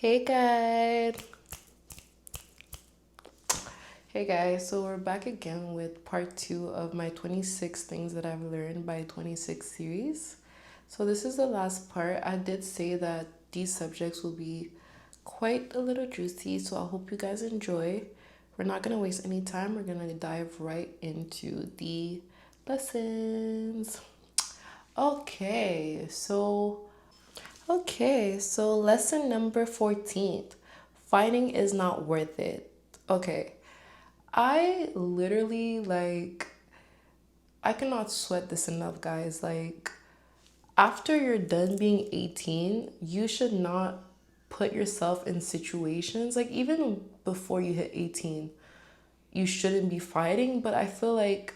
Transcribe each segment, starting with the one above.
Hey guys. Hey guys, so we're back again with part 2 of my 26 things that I've learned by 26 series. So this is the last part. I did say that these subjects will be quite a little juicy, so I hope you guys enjoy. We're not going to waste any time. We're going to dive right into the lessons. Okay, so lesson number 14. Fighting is not worth it. Okay. I literally I cannot sweat this enough, guys. Like after you're done being 18, you should not put yourself in situations like even before you hit 18, you shouldn't be fighting, but I feel like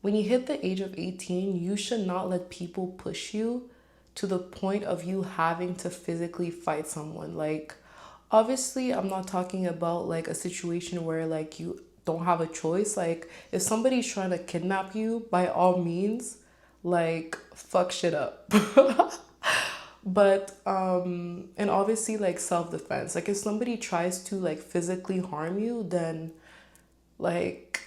when you hit the age of 18, you should not let people push you to the point of you having to physically fight someone. Like, obviously, I'm not talking about like a situation where like you don't have a choice. Like, if somebody's trying to kidnap you, by all means, like, fuck shit up. But and obviously like self-defense, like if somebody tries to like physically harm you, then like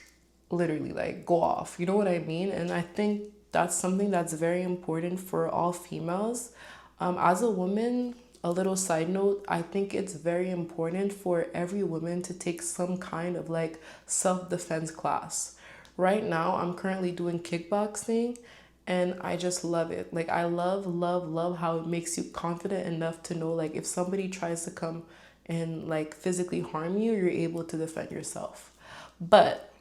literally like go off, you know what I mean? And I think that's something that's very important for all females. As a woman, a little side note, I think it's very important for every woman to take some kind of like self-defense class. Right now I'm currently doing kickboxing, and I just love it. Like I love how it makes you confident enough to know like if somebody tries to come and like physically harm you, you're able to defend yourself. But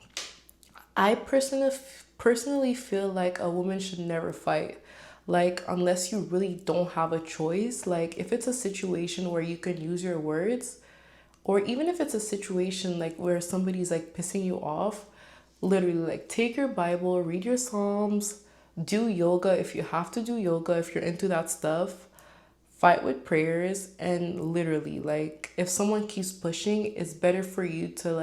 I personally feel like a woman should never fight. Like unless you really don't have a choice. Like if it's a situation where you can use your words, or even if it's a situation like where somebody's like pissing you off, literally like take your Bible, read your Psalms, do yoga if you have to do yoga if you're into that stuff. Fight with prayers, and literally like if someone keeps pushing, it's better for you to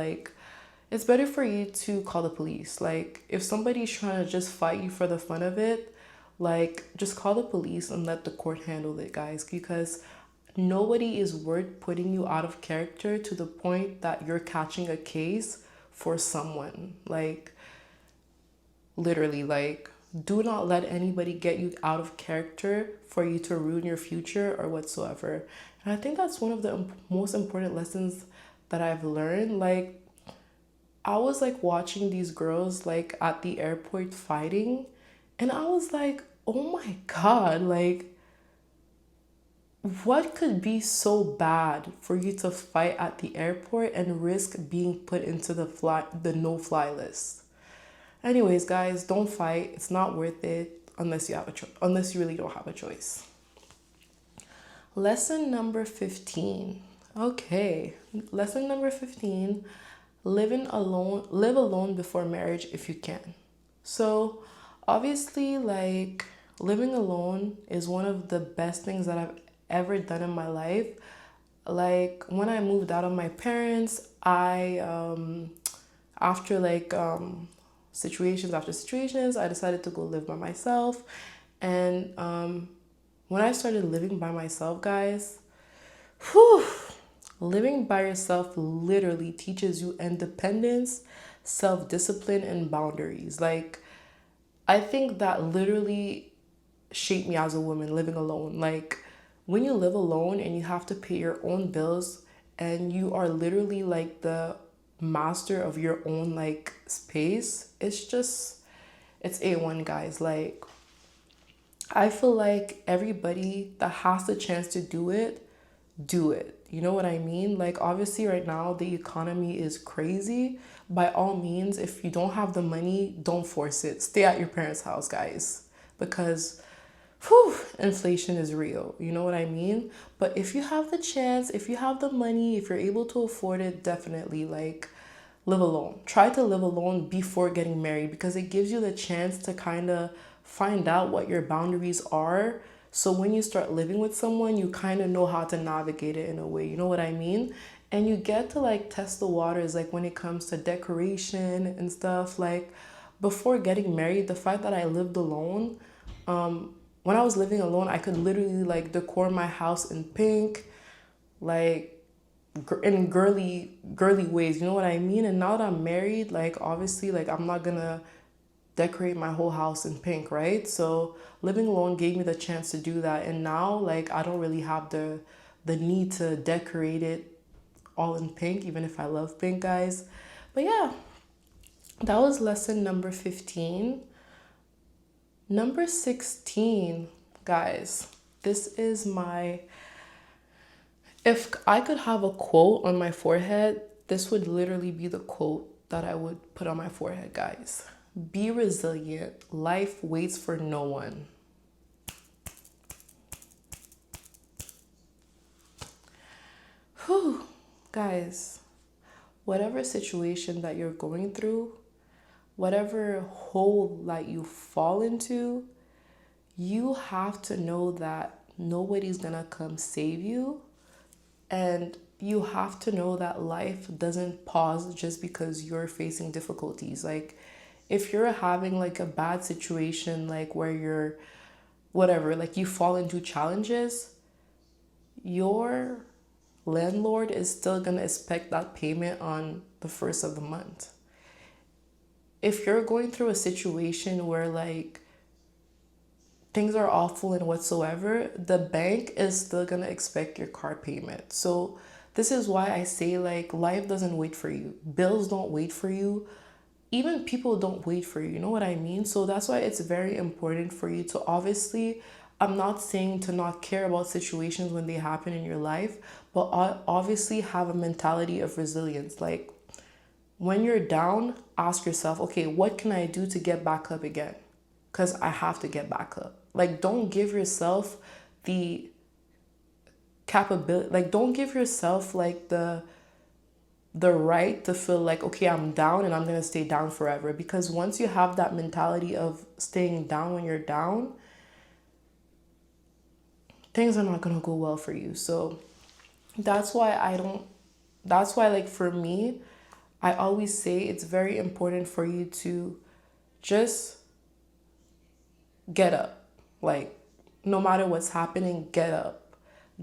call the police. Like if somebody's trying to just fight you for the fun of it, like just call the police and let the court handle it, guys, because nobody is worth putting you out of character to the point that you're catching a case for someone. Like literally, like do not let anybody get you out of character for you to ruin your future or whatsoever. And I think that's one of the most important lessons that I've learned. Like I was like watching these girls like at the airport fighting, and I was like, "Oh my God, like what could be so bad for you to fight at the airport and risk being put into the no-fly list?" Anyways, guys, don't fight. It's not worth it unless you have a unless you really don't have a choice. Lesson number 15. Okay. Lesson number 15. Live alone before marriage if you can. So, obviously, like living alone is one of the best things that I've ever done in my life. Like when I moved out of my parents, I after situations after situations, I decided to go live by myself. And when I started living by myself, guys, whew, living by yourself literally teaches you independence, self discipline, and boundaries. Like, I think that literally shaped me as a woman living alone. Like, when you live alone and you have to pay your own bills and you are literally like the master of your own like space, it's A1, guys. Like, I feel like everybody that has the chance to do it, do it. You know what I mean? Like, obviously, right now, the economy is crazy. By all means, if you don't have the money, don't force it. Stay at your parents' house, guys. Because, whew, inflation is real. You know what I mean? But if you have the chance, if you have the money, if you're able to afford it, definitely, like, live alone. Try to live alone before getting married because it gives you the chance to kind of find out what your boundaries are. So when you start living with someone, you kind of know how to navigate it in a way. You know what I mean? And you get to like test the waters, like when it comes to decoration and stuff. Like before getting married, the fact that I lived alone, when I was living alone, I could literally like decor my house in pink, like in girly ways, you know what I mean? And now that I'm married, like obviously like I'm not gonna decorate my whole house in pink, right? So living alone gave me the chance to do that, and now like I don't really have the need to decorate it all in pink, even if I love pink, guys. But yeah, that was lesson number 15. Number 16, guys. This is my, if I could have a quote on my forehead, this would literally be the quote that I would put on my forehead, guys. Be resilient. Life waits for no one. Whew, guys, whatever situation that you're going through, whatever hole that you fall into, you have to know that nobody's gonna come save you. And you have to know that life doesn't pause just because you're facing difficulties. Like, if you're having like a bad situation, like where you're whatever, like you fall into challenges, your landlord is still gonna expect that payment on the first of the month. If you're going through a situation where like things are awful and whatsoever, the bank is still gonna expect your car payment. So this is why I say like life doesn't wait for you. Bills don't wait for you. Even people don't wait for you. You know what I mean? So that's why it's very important for you to obviously, I'm not saying to not care about situations when they happen in your life, but obviously have a mentality of resilience. Like when you're down, ask yourself, okay, what can I do to get back up again? Because I have to get back up. Like, don't give yourself the capability, like, don't give yourself like the right to feel like, okay, I'm down and I'm gonna stay down forever. Because once you have that mentality of staying down when you're down, things are not gonna go well for you. So that's why I don't, that's why, like, for me, I always say it's very important for you to just get up. Like, no matter what's happening, get up.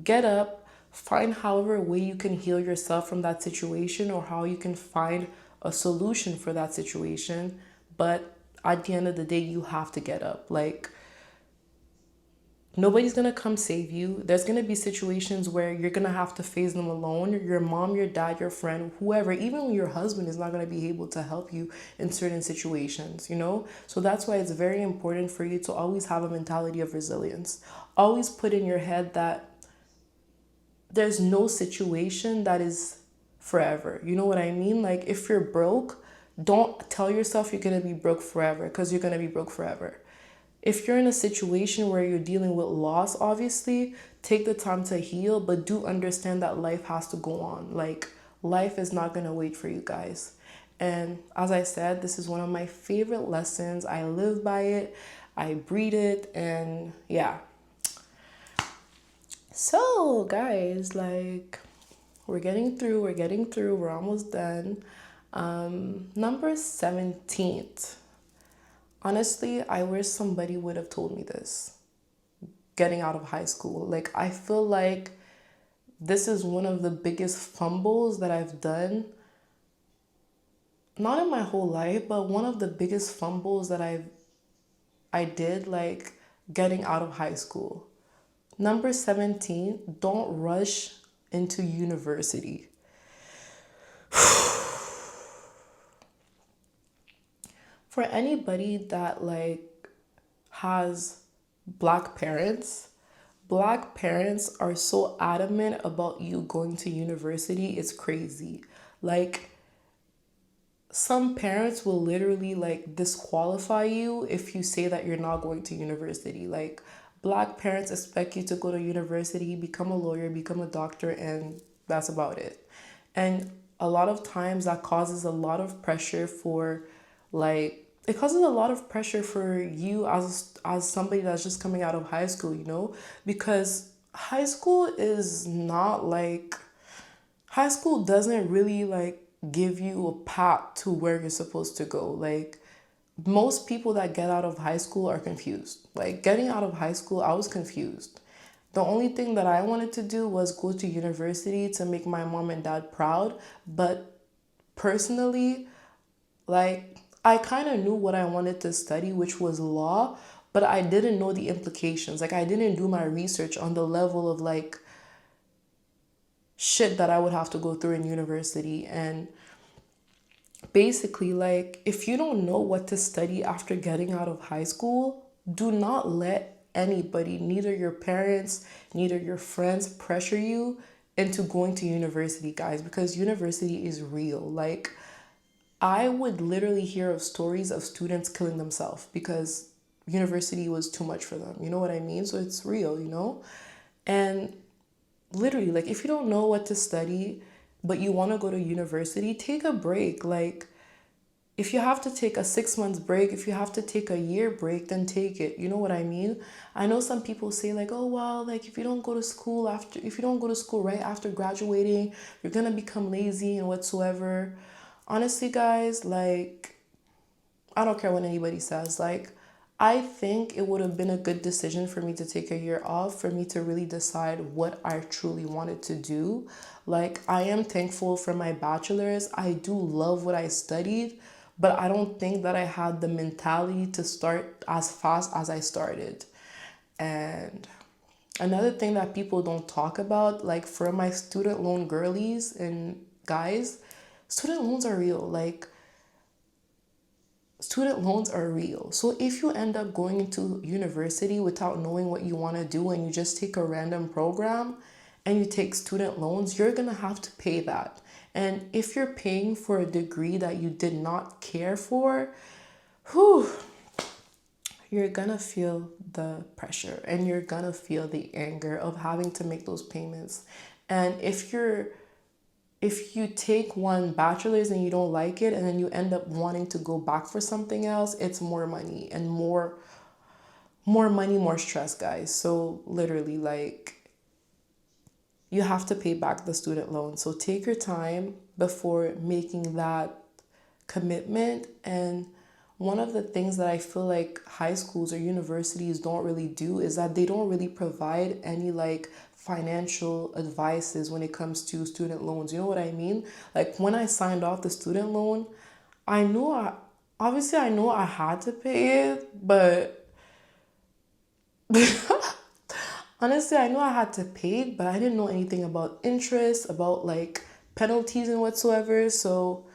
Get up, find however way you can heal yourself from that situation or how you can find a solution for that situation. But at the end of the day, you have to get up. Like, nobody's gonna come save you. There's gonna be situations where you're gonna have to face them alone. Your mom, your dad, your friend, whoever, even your husband is not gonna be able to help you in certain situations, you know? So that's why it's very important for you to always have a mentality of resilience. Always put in your head that there's no situation that is forever. You know what I mean? Like, if you're broke, don't tell yourself you're gonna be broke forever, because you're gonna be broke forever. If you're in a situation where you're dealing with loss, obviously, take the time to heal, but do understand that life has to go on. Like, life is not going to wait for you guys. And as I said, this is one of my favorite lessons. I live by it, I breathe it, and yeah. So, guys, like, we're getting through, we're almost done. Number 17. Honestly, I wish somebody would have told me this getting out of high school. Like, I feel like this is one of the biggest fumbles that I've done. Not in my whole life, but one of the biggest fumbles that I did, like getting out of high school. Number 17, don't rush into university. For anybody that like has black parents are so adamant about you going to university. It's crazy. Like, some parents will literally like disqualify you if you say that you're not going to university. Like, black parents expect you to go to university, become a lawyer, become a doctor, and that's about it. And a lot of times that causes a lot of pressure for, like, it causes a lot of pressure for you as somebody that's just coming out of high school, you know? Because high school is not like, high school doesn't really like give you a path to where you're supposed to go. Like, most people that get out of high school are confused. Like, getting out of high school, I was confused. The only thing that I wanted to do was go to university to make my mom and dad proud. But personally, like, I kind of knew what I wanted to study, which was law, but I didn't know the implications. Like, I didn't do my research on the level of like shit that I would have to go through in university. And basically, like, if you don't know what to study after getting out of high school, do not let anybody, neither your parents, neither your friends, pressure you into going to university, guys, because university is real. Like, I would literally hear of stories of students killing themselves because university was too much for them. You know what I mean? So it's real, you know? And literally, like, if you don't know what to study, but you want to go to university, take a break. Like, if you have to take a 6 months break, if you have to take a year break, then take it. You know what I mean? I know some people say like, oh well, like if you don't go to school after, if you don't go to school right after graduating, you're gonna become lazy and whatsoever. Honestly, guys, like, I don't care what anybody says. Like, I think it would have been a good decision for me to take a year off, for me to really decide what I truly wanted to do. Like, I am thankful for my bachelor's. I do love what I studied, but I don't think that I had the mentality to start as fast as I started. And another thing that people don't talk about, like for my student loan girlies and guys, student loans are real. Like, student loans are real. So if you end up going into university without knowing what you want to do and you just take a random program and you take student loans, you're going to have to pay that. And if you're paying for a degree that you did not care for, whew, you're gonna feel the pressure and you're gonna feel the anger of having to make those payments. And if you take one bachelor's and you don't like it and then you end up wanting to go back for something else, it's more money and more money, more stress, guys. So literally, like, you have to pay back the student loan. So take your time before making that commitment. And one of the things that I feel like high schools or universities don't really do is that they don't really provide any like financial advices when it comes to student loans. You know what I mean? Like, when I signed off the student loan, I knew I obviously I know I had to pay it, but honestly, I know I had to pay it, but I didn't know anything about interest, about like penalties and whatsoever. So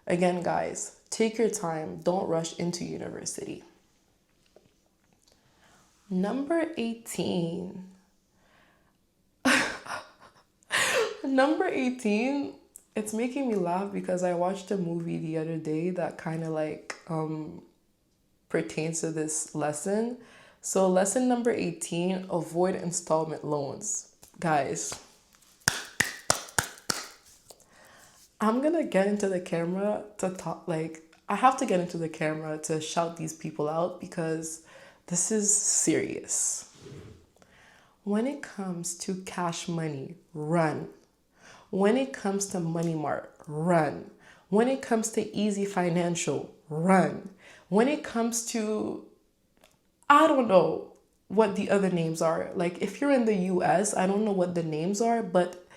again, guys, take your time. Don't rush into university. Number 18. Number 18, it's making me laugh because I watched a movie the other day that kind of like pertains to this lesson. So, lesson number 18, avoid installment loans. Guys, I'm gonna get into the camera to talk, like, I have to get into the camera to shout these people out because this is serious. When it comes to cash money, run. When it comes to Money Mart, run. When it comes to Easy Financial, run. When it comes to, I don't know what the other names are. Like, if you're in the US, I don't know what the names are, but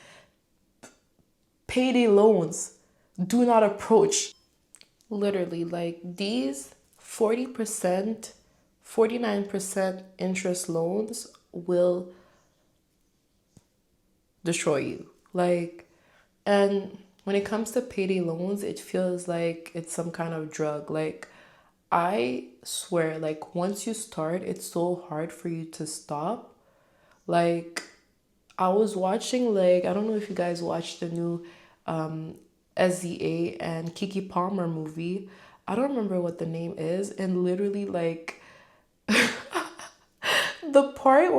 payday loans do not approach. Literally, like, these 40%, 49% interest loans will destroy you. Like, and when it comes to payday loans, it feels like it's some kind of drug. Like, I swear, like, once you start, it's so hard for you to stop. Like, I was watching, like, I don't know if you guys watched the new SZA and Kiki Palmer movie. I don't remember what the name is. And literally, like, the part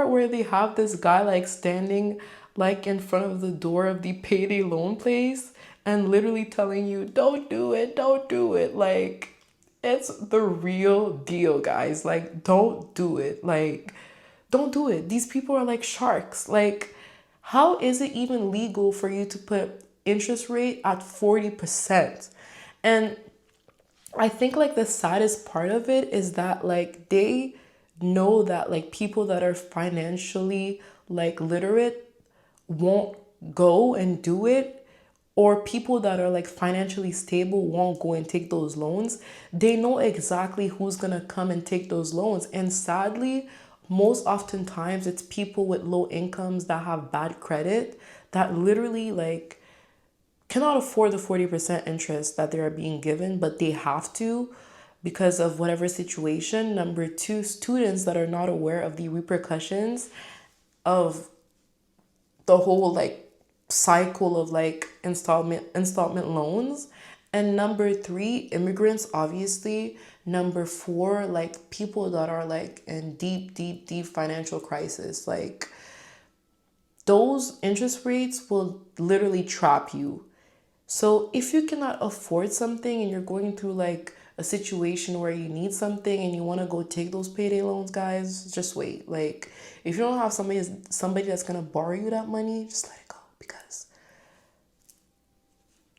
where they have this guy like standing like in front of the door of the payday loan place and literally telling you don't do it, don't do it. Like, it's the real deal, guys. Like, don't do it. Like, don't do it. These people are like sharks. Like, how is it even legal for you to put interest rate at 40%? And I think like the saddest part of it is that like they know that like people that are financially like literate won't go and do it, or people that are like financially stable won't go and take those loans. They know exactly who's going to come and take those loans, and sadly most oftentimes it's people with low incomes that have bad credit that literally like cannot afford the 40% interest that they are being given, but they have to because of whatever situation. Number two, students that are not aware of the repercussions of the whole like cycle of like installment loans. And number three, immigrants, obviously. Number four, like people that are like in deep financial crisis. Like those interest rates will literally trap you. So if you cannot afford something and you're going through like a situation where you need something and you want to go take those payday loans, guys, just wait. Like if you don't have somebody that's going to borrow you that money, just let it go, because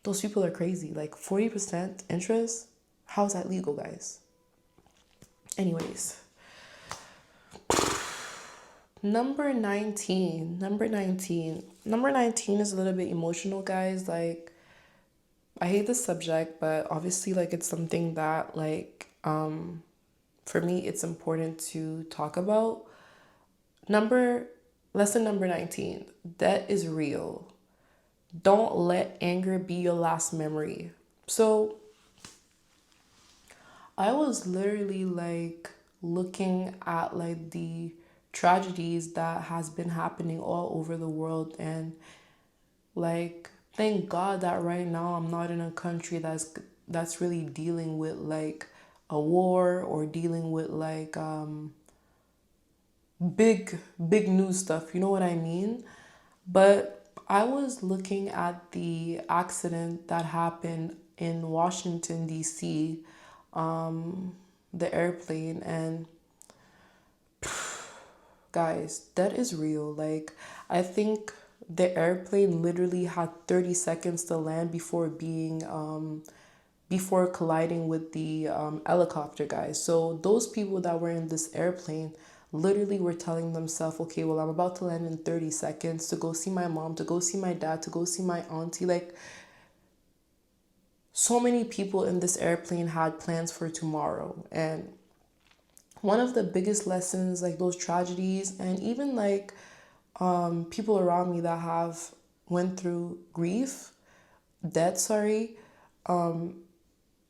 those people are crazy. Like 40% interest, how's that legal, guys? Anyways, number 19. Number 19 is a little bit emotional, guys. Like I hate this subject, but obviously like it's something that like for me it's important to talk about. Lesson number 19. Debt is real. Don't let anger be your last memory. So I was literally like looking at like the tragedies that has been happening all over the world, and like thank God that right now I'm not in a country that's really dealing with like a war or dealing with like big news stuff, you know what I mean? But I was looking at the accident that happened in Washington DC, the airplane, and guys, that is real. Like I think the airplane literally had 30 seconds to land before colliding with the helicopter, guys. So those people that were in this airplane literally were telling themselves, okay, well, I'm about to land in 30 seconds to go see my mom, to go see my dad, to go see my auntie. Like so many people in this airplane had plans for tomorrow. And one of the biggest lessons, like those tragedies, and even like people around me that have went through death, sorry,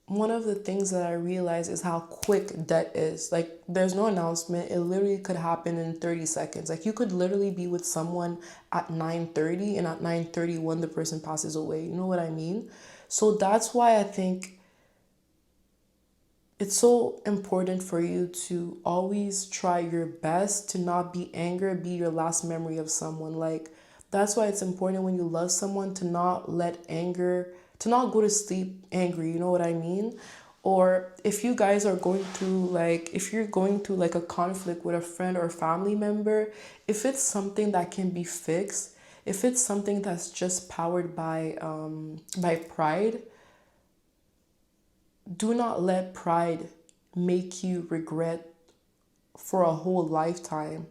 one of the things that I realized is how quick death is. Like there's no announcement. It literally could happen in 30 seconds. Like you could literally be with someone at 9:30 and at 9:31 the person passes away. You know what I mean? So that's why I think it's so important for you to always try your best to not be anger be your last memory of someone. Like that's why it's important when you love someone to not let anger, to not go to sleep angry, you know what I mean? Or if you guys are going through like, if you're going through like a conflict with a friend or family member, if it's something that can be fixed, if it's something that's just powered by pride, do not let pride make you regret for a whole lifetime.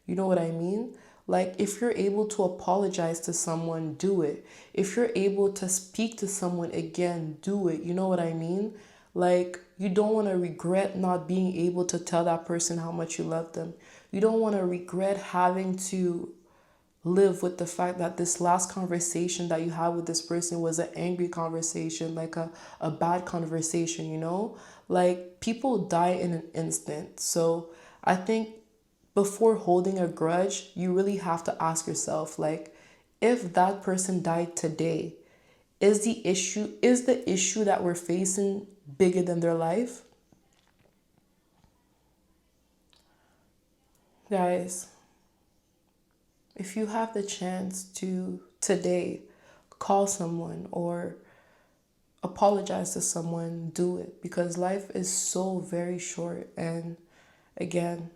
You know what I mean? Like, if you're able to apologize to someone, do it. If you're able to speak to someone again, do it. You know what I mean? Like, you don't want to regret not being able to tell that person how much you love them. You don't want to regret having to live with the fact that this last conversation that you had with this person was an angry conversation, like a bad conversation, you know? Like people die in an instant. So I think before holding a grudge, you really have to ask yourself, like, if that person died today, is the issue that we're facing bigger than their life? Guys, if you have the chance to today call someone or apologize to someone, do it, because life is so very short. And again,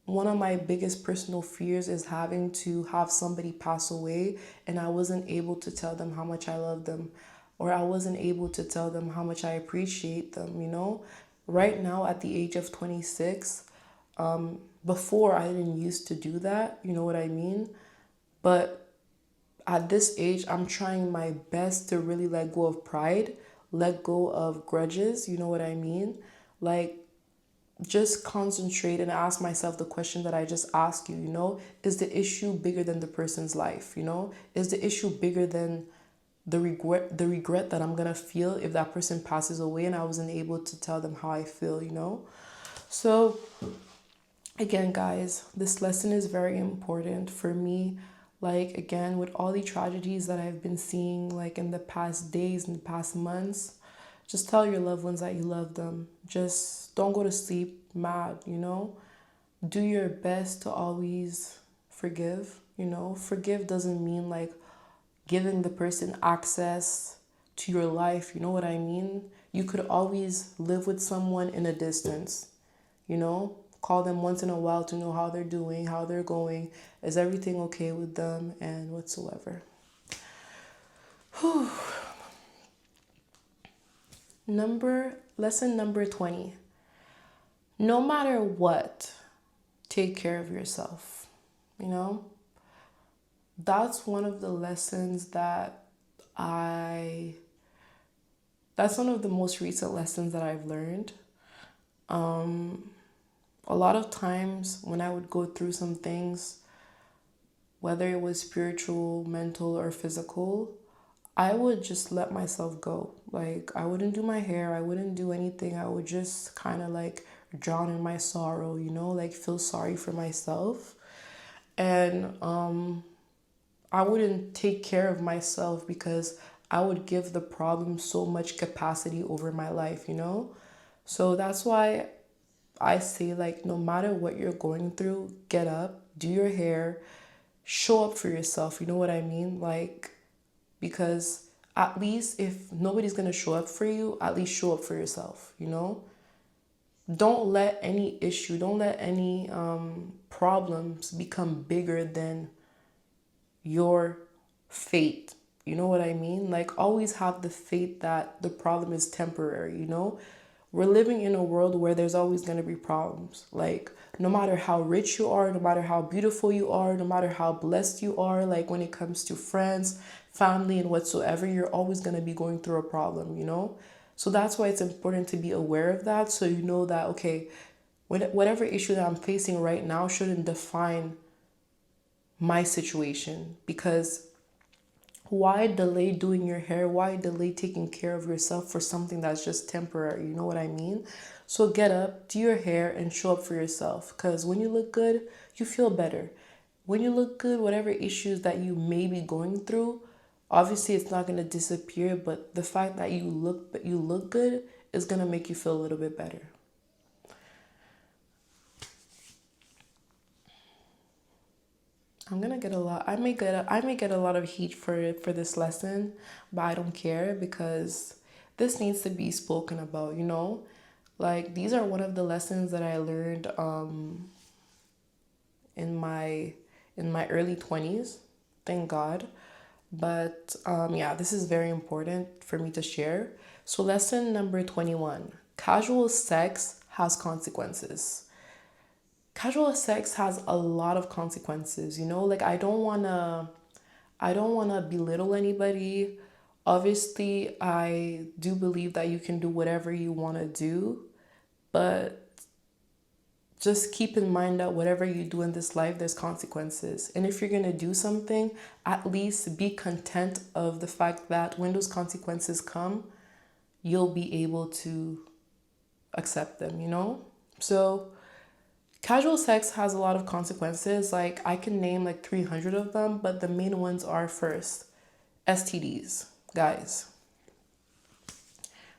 one of my biggest personal fears is having to have somebody pass away and I wasn't able to tell them how much I love them, or I wasn't able to tell them how much I appreciate them, you know? Right now, at the age of 26, Before, I didn't used to do that, you know what I mean? But at this age, I'm trying my best to really let go of pride, let go of grudges, you know what I mean? Like, just concentrate and ask myself the question that I just asked you, you know? Is the issue bigger than the person's life, you know? Is the issue bigger than the regret that I'm gonna feel if that person passes away and I wasn't able to tell them how I feel, you know? So again, guys, this lesson is very important for me. Like, again, with all the tragedies that I've been seeing, like in the past days and the past months, just tell your loved ones that you love them. Just don't go to sleep mad, you know? Do your best to always forgive, you know? Forgive doesn't mean like giving the person access to your life, you know what I mean? You could always live with someone in a distance, you know? Call them once in a while to know how they're doing, how they're going. Is everything okay with them and whatsoever? Whew. Lesson number 20. No matter what, take care of yourself. You know? That's one of the lessons I that's one of the most recent lessons that I've learned. A lot of times when I would go through some things, whether it was spiritual, mental, or physical, I would just let myself go. Like, I wouldn't do my hair, I wouldn't do anything. I would just kind of like drown in my sorrow, you know, like feel sorry for myself. And I wouldn't take care of myself because I would give the problem so much capacity over my life, you know? So that's why I say, like, no matter what you're going through, get up, do your hair, show up for yourself, you know what I mean? Like, because at least if nobody's gonna show up for you, at least show up for yourself, you know? Don't let any issue, don't let any problems become bigger than your fate. You know what I mean? Like, always have the faith that the problem is temporary, you know? We're living in a world where there's always going to be problems. Like, no matter how rich you are, no matter how beautiful you are, no matter how blessed you are, like when it comes to friends, family, and whatsoever, you're always going to be going through a problem, you know? So that's why it's important to be aware of that, so you know that, okay, whatever issue that I'm facing right now shouldn't define my situation. Because why delay doing your hair? Why delay taking care of yourself for something that's just temporary? You know what I mean? So get up, do your hair, and show up for yourself. Because when you look good, you feel better. When you look good, whatever issues that you may be going through, obviously it's not going to disappear, but the fact that you look good is going to make you feel a little bit better. I'm gonna get a lot. I may get a lot of heat for this lesson, but I don't care because this needs to be spoken about. You know, like these are one of the lessons that I learned in my early 20s. Thank God. But yeah, this is very important for me to share. So lesson number 21: casual sex has consequences. Casual sex has a lot of consequences, you know? Like, I don't want to belittle anybody. Obviously, I do believe that you can do whatever you want to do, but just keep in mind that whatever you do in this life, there's consequences. And if you're going to do something, at least be content of the fact that when those consequences come, you'll be able to accept them, you know? So, casual sex has a lot of consequences. Like, I can name like 300 of them, but the main ones are: first, STDs. Guys,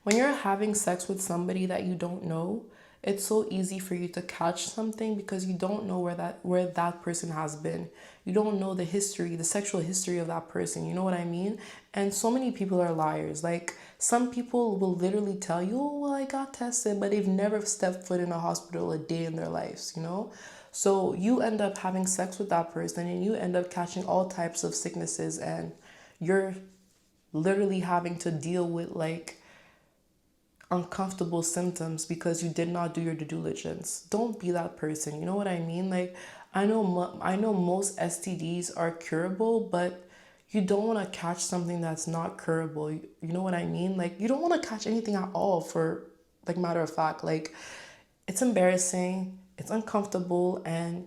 when you're having sex with somebody that you don't know, it's so easy for you to catch something because you don't know where that person has been. You don't know the history, the sexual history of that person. You know what I mean? And so many people are liars. Like, some people will literally tell you, "Oh, well, I got tested," but they've never stepped foot in a hospital a day in their lives, you know? So you end up having sex with that person and you end up catching all types of sicknesses, and you're literally having to deal with like uncomfortable symptoms because you did not do your due diligence. Don't be that person. You know what I mean? Like, I know most STDs are curable, but you don't want to catch something that's not curable. You know what I mean? Like, you don't want to catch anything at all, for like matter of fact. Like, it's embarrassing, it's uncomfortable, and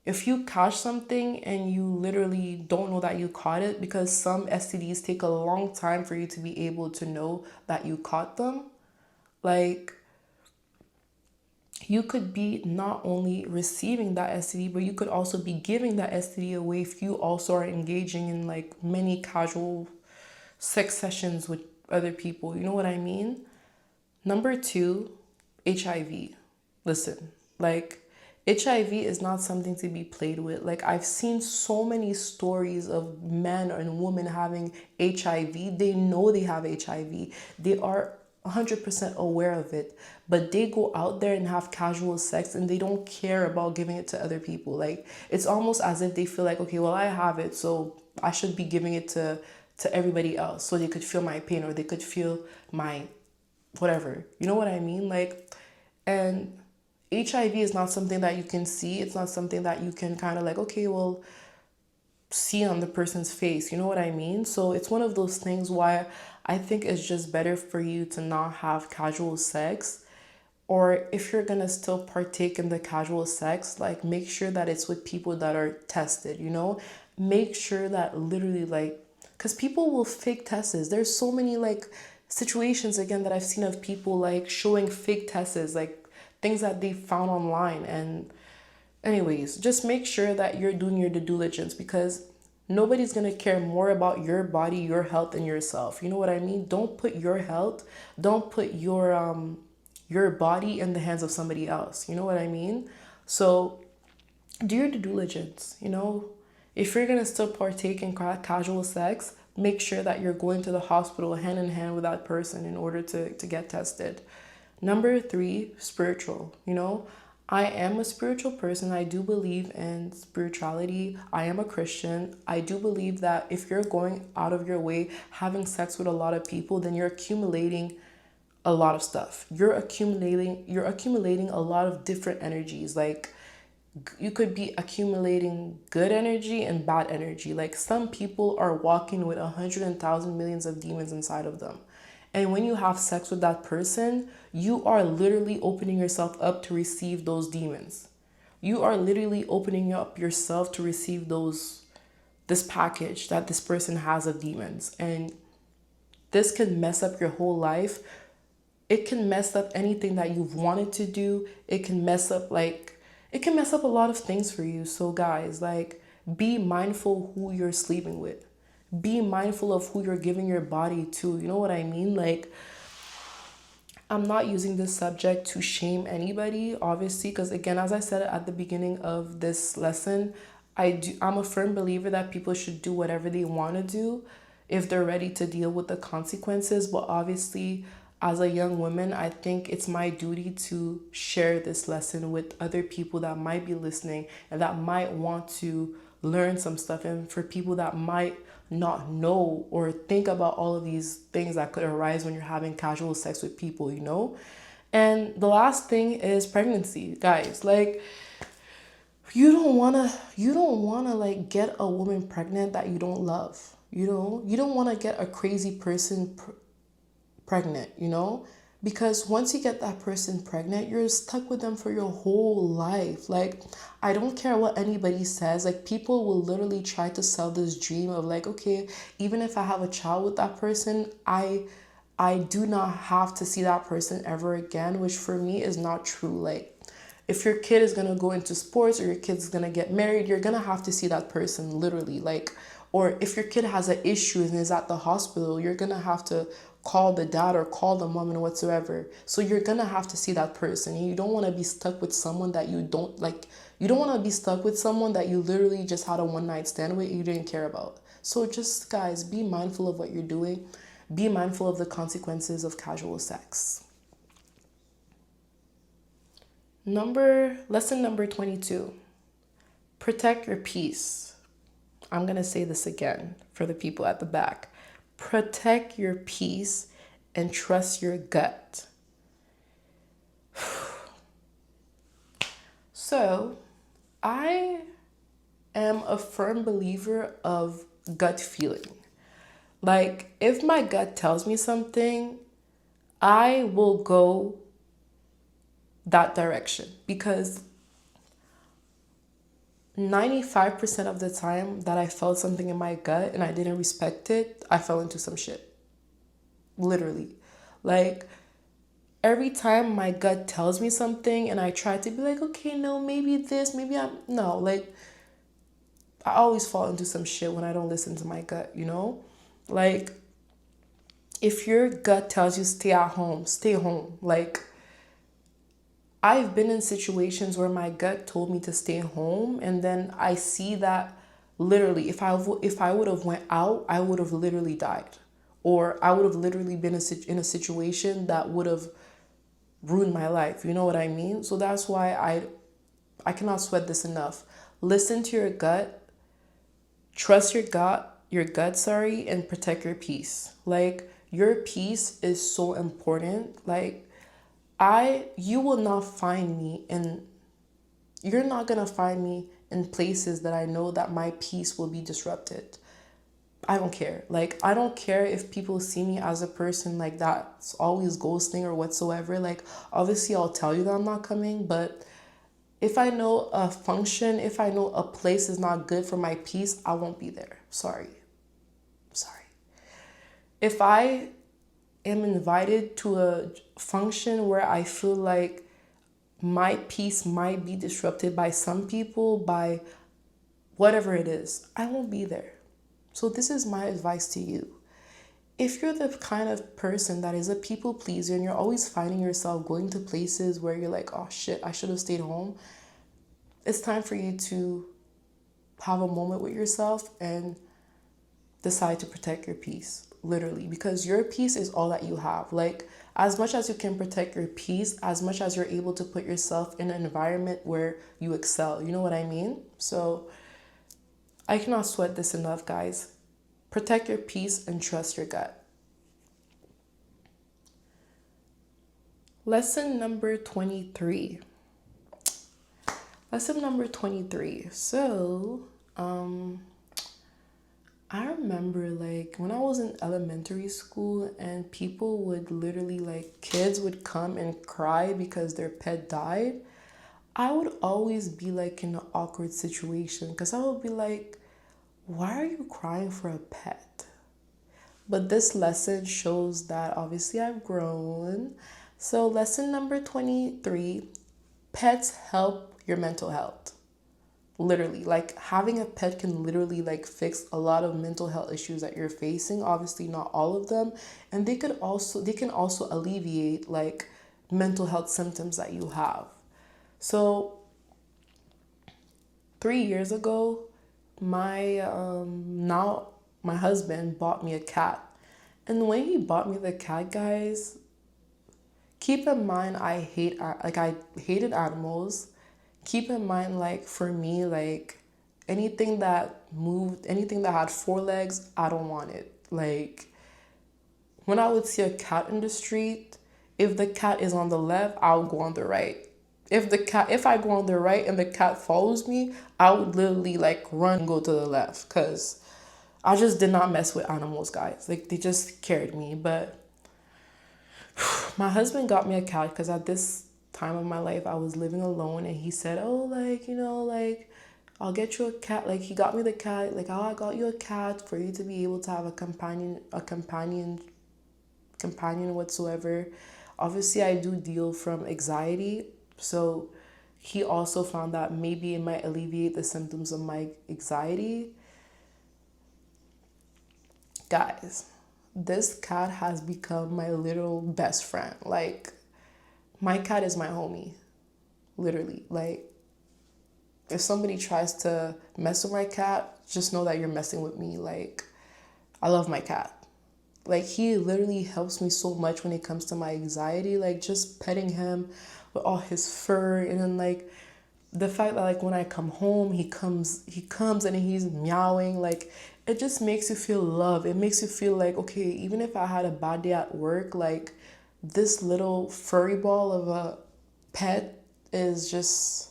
if you catch something and you literally don't know that you caught it, because some STDs take a long time for you to be able to know that you caught them, like, you could be not only receiving that STD, but you could also be giving that STD away if you also are engaging in like many casual sex sessions with other people. You know what I mean? Number two, HIV. Listen, like, HIV is not something to be played with. Like, I've seen so many stories of men and women having HIV. They know they have HIV. They are 100% aware of it, but they go out there and have casual sex and they don't care about giving it to other people. Like, it's almost as if they feel like, okay, well, I have it, so I should be giving it to everybody else so they could feel my pain, or they could feel my whatever. You know what I mean? Like, and HIV is not something that you can see. It's not something that you can kind of like, okay, well, see on the person's face. You know what I mean? So it's one of those things why I think it's just better for you to not have casual sex. Or if you're gonna still partake in the casual sex, like, make sure that it's with people that are tested, you know? Make sure that literally, like, because people will fake tests. There's so many like situations again that I've seen of people like showing fake tests, like things that they found online. And anyways, just make sure that you're doing your due diligence, because nobody's gonna care more about your body, your health, than yourself. You know what I mean? Don't put your health, don't put your body in the hands of somebody else. You know what I mean? So do your due diligence. You know, if you're gonna still partake in casual sex, make sure that you're going to the hospital hand in hand with that person in order to get tested. Number three, spiritual. You know, I am a spiritual person. I do believe in spirituality. I am a Christian. I do believe that if you're going out of your way having sex with a lot of people, then you're accumulating a lot of stuff. You're accumulating a lot of different energies. Like, you could be accumulating good energy and bad energy. Like, some people are walking with 100,000 millions of demons inside of them. And when you have sex with that person, you are literally opening yourself up to receive those demons. You are literally opening up yourself to receive this package that this person has of demons. And this can mess up your whole life. It can mess up anything that you've wanted to do. It can mess up a lot of things for you. So guys, like, be mindful who you're sleeping with. Be mindful of who you're giving your body to. You know what I mean? Like, I'm not using this subject to shame anybody, obviously, because again, as I said at the beginning of this lesson, I'm a firm believer that people should do whatever they want to do if they're ready to deal with the consequences. But obviously, as a young woman, I think it's my duty to share this lesson with other people that might be listening and that might want to learn some stuff, and for people that might not know or think about all of these things that could arise when you're having casual sex with people, you know? And the last thing is pregnancy, guys. Like, you don't wanna like get a woman pregnant that you don't love. You know, you don't want to get a crazy person pregnant, you know? Because once you get that person pregnant, you're stuck with them for your whole life. Like, I don't care what anybody says. Like, people will literally try to sell this dream of like, okay, even if I have a child with that person, I do not have to see that person ever again, which for me is not true. Like, if your kid is gonna go into sports or your kid's gonna get married, you're gonna have to see that person literally. Like, or if your kid has an issue and is at the hospital, you're gonna have to call the dad or call the mom and whatsoever. So you're gonna have to see that person. And you don't wanna be stuck with someone that you don't like. You don't wanna be stuck with someone that you literally just had a one night stand with and you didn't care about. So just, guys, be mindful of what you're doing. Be mindful of the consequences of casual sex. Lesson number 22. Protect your peace. I'm going to say this again for the people at the back. Protect your peace and trust your gut. So, I am a firm believer of gut feeling. Like, if my gut tells me something, I will go that direction because 95% of the time that I felt something in my gut and I didn't respect it, I fell into some shit. Literally. Like, every time my gut tells me something and I try to be like, okay, no, maybe this, maybe I'm, no, like, I always fall into some shit when I don't listen to my gut, you know? Like, if your gut tells you stay at home, stay home. Like, I've been in situations where my gut told me to stay home, and then I see that literally, if I would have went out, I would have literally died, or I would have literally been in a situation that would have ruined my life. You know what I mean? So that's why I cannot sweat this enough. Listen to your gut, trust your gut, sorry, and protect your peace. Like, your peace is so important. Like, you will not find me in, you're not gonna find me in places that I know that my peace will be disrupted. I don't care. Like, I don't care if people see me as a person like that's always ghosting or whatsoever. Like, obviously, I'll tell you that I'm not coming, but if I know a function, if I know a place is not good for my peace, I won't be there. Sorry. Sorry. If I am invited to a function where I feel like my peace might be disrupted by some people, by whatever it is, I won't be there. So, this is my advice to you. If you're the kind of person that is a people pleaser and you're always finding yourself going to places where you're like, oh shit, I should have stayed home, it's time for you to have a moment with yourself and decide to protect your peace, literally, because your peace is all that you have. Like, as much as you can protect your peace, as much as you're able to put yourself in an environment where you excel. You know what I mean? So, I cannot sweat this enough, guys. Protect your peace and trust your gut. Lesson number 23. Lesson number 23. So, I remember like when I was in elementary school and people would literally like kids would come and cry because their pet died. I would always be like in an awkward situation because I would be like, why are you crying for a pet? But this lesson shows that obviously I've grown. So, lesson number 23, pets help your mental health. Literally, like having a pet can literally like fix a lot of mental health issues that you're facing. Obviously, not all of them. And they can also alleviate like mental health symptoms that you have. So, 3 years ago, now my husband bought me a cat. And when he bought me the cat, guys, keep in mind I hated animals. Keep in mind, like, for me, like, anything that moved, anything that had four legs, I don't want it. Like, when I would see a cat in the street, if the cat is on the left, I'll go on the right. If I go on the right and the cat follows me, I would literally like run and go to the left because I just did not mess with animals, guys. Like, they just scared me. But my husband got me a cat because at this time of my life I was living alone, and he said, oh, like, you know, like, I'll get you a cat. Like, he got me the cat, like, oh, I got you a cat for you to be able to have a companion whatsoever. Obviously, I do deal from anxiety, so he also found that maybe it might alleviate the symptoms of my anxiety. Guys, this cat has become my little best friend. Like, my cat is my homie, literally. Like, if somebody tries to mess with my cat, just know that you're messing with me. Like, I love my cat. Like, he literally helps me so much when it comes to my anxiety. Like, just petting him with all his fur, and then like the fact that like when I come home, he comes and he's meowing. Like, it just makes you feel love. It makes you feel like, okay, even if I had a bad day at work, like this little furry ball of a pet is just,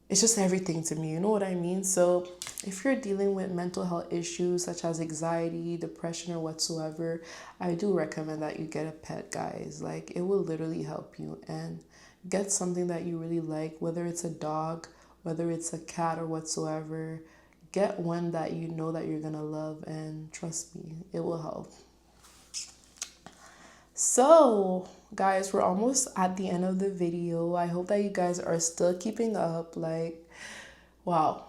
it's just everything to me. You know what I mean? So if you're dealing with mental health issues such as anxiety, depression, or whatsoever, I do recommend that you get a pet, guys. Like, it will literally help you. And get something that you really like, whether it's a dog, whether it's a cat, or whatsoever. Get one that you know that you're gonna love, and trust me, it will help. So, guys, we're almost at the end of the video. I hope that you guys are still keeping up. Like, wow.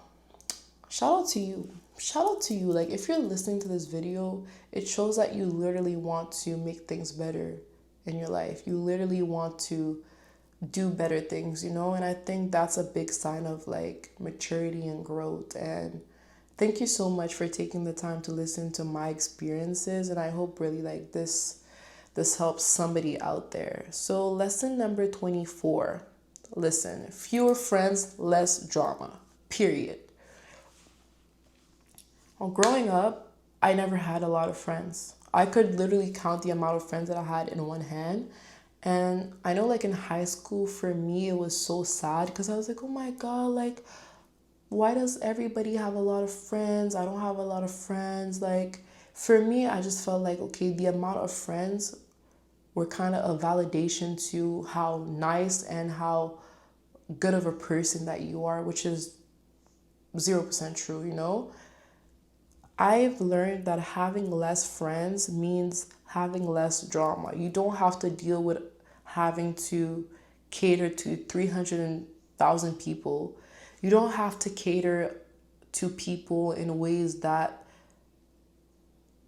Shout out to you. Shout out to you. Like, if you're listening to this video, it shows that you literally want to make things better in your life. You literally want to do better things, you know? And I think that's a big sign of like maturity and growth. And thank you so much for taking the time to listen to my experiences. And I hope really like this helps somebody out there. So, lesson number 24. Listen, fewer friends, less drama. Period. Well, growing up, I never had a lot of friends. I could literally count the amount of friends that I had in one hand. And I know, like, in high school, for me, it was so sad because I was like, oh my God, like, why does everybody have a lot of friends? I don't have a lot of friends. Like, for me, I just felt like, okay, the amount of friends were kind of a validation to how nice and how good of a person that you are, which is 0% true, you know? I've learned that having less friends means having less drama. You don't have to deal with having to cater to 300,000 people. You don't have to cater to people in ways that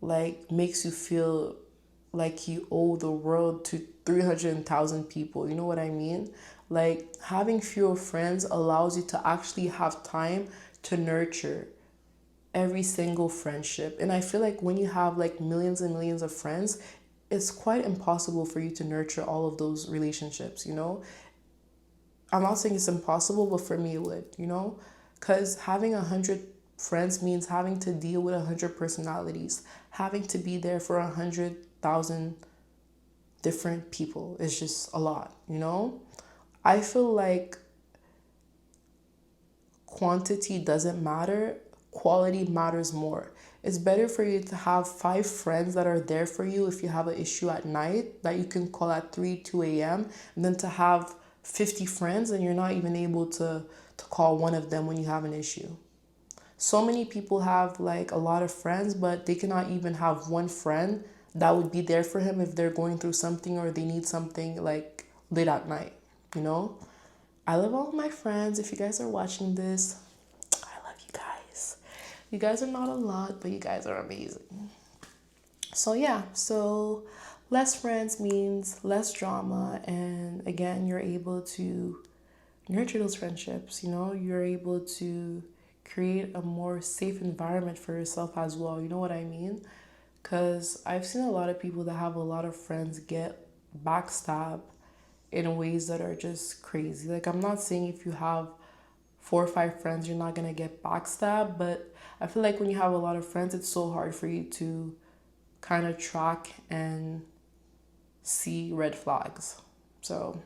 like makes you feel like you owe the world to 300,000 people. You know what I mean? Like, having fewer friends allows you to actually have time to nurture every single friendship. And I feel like when you have like millions and millions of friends, it's quite impossible for you to nurture all of those relationships, you know? I'm not saying it's impossible, but for me it would, you know? Because having 100 friends means having to deal with 100 personalities, having to be there for 100,000 different people is just a lot, you know? I feel like quantity doesn't matter, quality matters more. It's better for you to have 5 friends that are there for you if you have an issue at night that you can call at 2 a.m. than to have 50 friends and you're not even able to call one of them when you have an issue. So many people have like a lot of friends, but they cannot even have one friend that would be there for him if they're going through something or they need something like late at night, you know? I love all of my friends. If you guys are watching this, I love you guys. You guys are not a lot, but you guys are amazing. So, yeah, so less friends means less drama. And again, you're able to nurture those friendships, you know? You're able to create a more safe environment for yourself as well. You know what I mean? Because I've seen a lot of people that have a lot of friends get backstabbed in ways that are just crazy. Like, I'm not saying if you have 4 or 5 friends, you're not gonna get backstabbed, but I feel like when you have a lot of friends, it's so hard for you to kind of track and see red flags. So,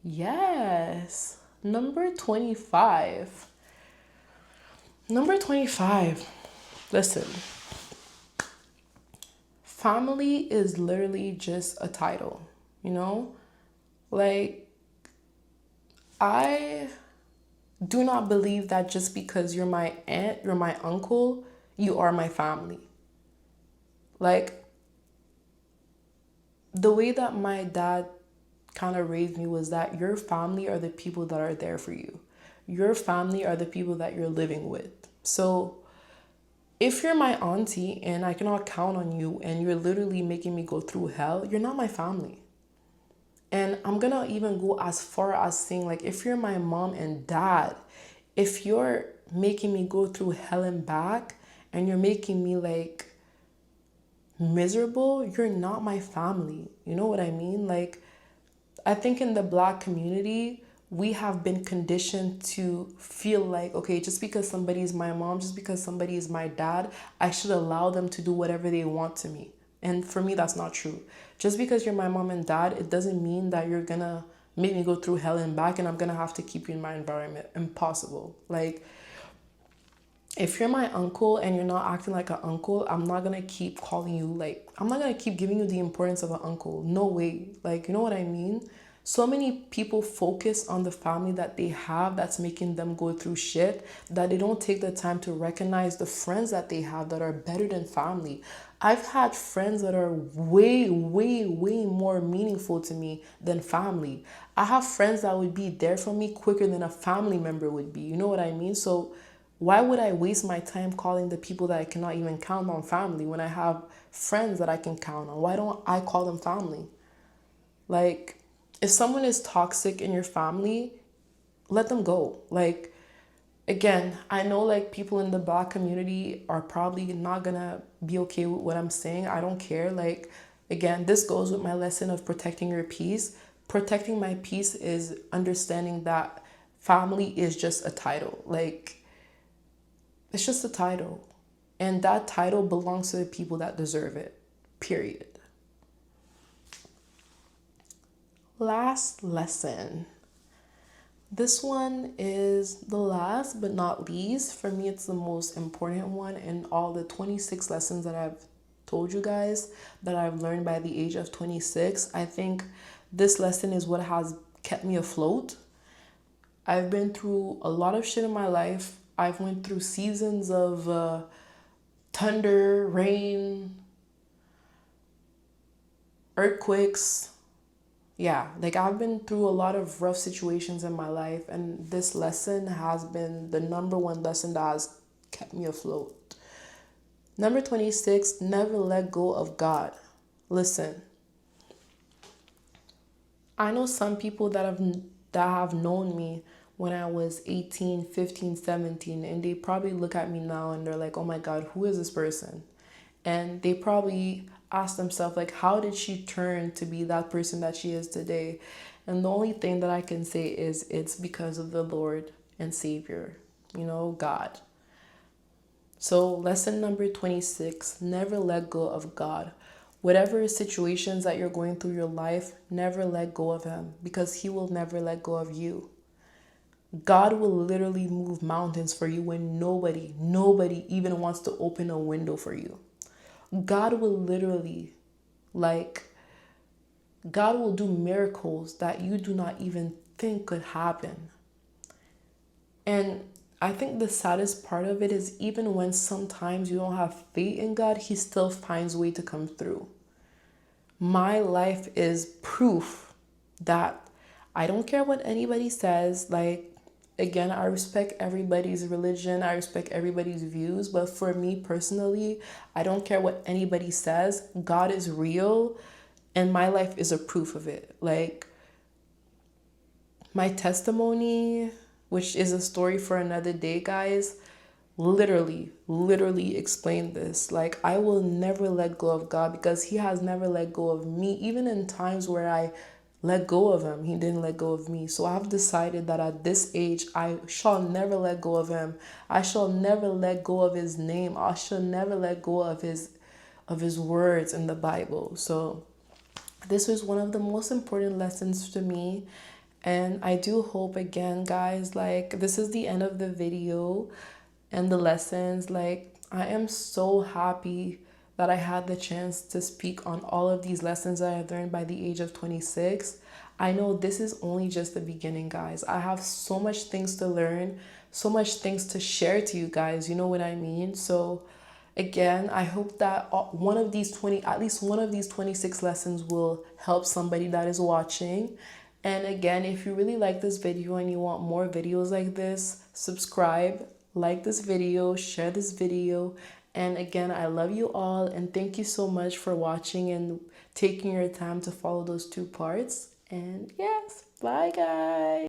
yes, number 25. Number 25. Listen, family is literally just a title, you know? Like, I do not believe that just because you're my aunt, you're my uncle, you are my family. Like, the way that my dad kind of raised me was that your family are the people that are there for you. Your family are the people that you're living with. So, if you're my auntie and I cannot count on you and you're literally making me go through hell, you're not my family. And I'm gonna even go as far as saying, like, if you're my mom and dad, if you're making me go through hell and back and you're making me like miserable, you're not my family. You know what I mean? Like, I think in the Black community, we have been conditioned to feel like, okay, just because somebody is my mom, just because somebody is my dad, I should allow them to do whatever they want to me. And for me, that's not true. Just because you're my mom and dad, it doesn't mean that you're gonna make me go through hell and back and I'm gonna have to keep you in my environment. Impossible. Like, if you're my uncle and you're not acting like an uncle, I'm not gonna keep calling you, like, I'm not gonna keep giving you the importance of an uncle. No way. Like, you know what I mean? So many people focus on the family that they have that's making them go through shit, that they don't take the time to recognize the friends that they have that are better than family. I've had friends that are way, way, way more meaningful to me than family. I have friends that would be there for me quicker than a family member would be. You know what I mean? So why would I waste my time calling the people that I cannot even count on family when I have friends that I can count on? Why don't I call them family? Like, if someone is toxic in your family, let them go. Like, again, I know like people in the Black community are probably not gonna be okay with what I'm saying. I don't care. Like, again, this goes with my lesson of protecting your peace. Protecting my peace is understanding that family is just a title. Like, it's just a title. And that title belongs to the people that deserve it. Period. Last lesson. This one is the last but not least. For me, it's the most important one in all the 26 lessons that I've told you guys that I've learned by the age of 26. I think this lesson is what has kept me afloat. I've been through a lot of shit in my life. I've went through seasons of thunder, rain, earthquakes. Yeah, like I've been through a lot of rough situations in my life, and this lesson has been the number one lesson that has kept me afloat. Number 26, never let go of God. Listen, I know some people that have known me when I was 18, 15, 17, and they probably look at me now and they're like, "Oh my God, who is this person?" And they probably ask themselves like, how did she turn to be that person that she is today? And the only thing that I can say is it's because of the Lord and Savior, God. So lesson number 26, never let go of God. Whatever situations that you're going through your life, never let go of him, because he will never let go of you. God will literally move mountains for you when nobody even wants to open a window for you. God will literally, like, God will do miracles that you do not even think could happen. And I think the saddest part of it is even when sometimes you don't have faith in God, he still finds a way to come through. My life is proof that I don't care what anybody says. Like, again, I respect everybody's religion, I respect everybody's views, but for me personally, I don't care what anybody says. God is real, and my life is a proof of it. Like, my testimony, which is a story for another day, guys, literally explain this. Like, I will never let go of God because he has never let go of me. Even in times where I let go of him, he didn't let go of me. So I've decided that at this age, I shall never let go of him. I shall never let go of his name. I shall never let go of his words in the Bible. So this was one of the most important lessons to me. And I do hope, again, guys, like, this is the end of the video and the lessons. Like, I am so happy that I had the chance to speak on all of these lessons that I've learned by the age of 26. I know this is only just the beginning, guys. I have so much things to learn, so much things to share to you guys. You know what I mean? So again, I hope that at least one of these 26 lessons will help somebody that is watching. And again, if you really like this video and you want more videos like this, subscribe, like this video, share this video. And again, I love you all, and thank you so much for watching and taking your time to follow those two parts. And yes, bye guys.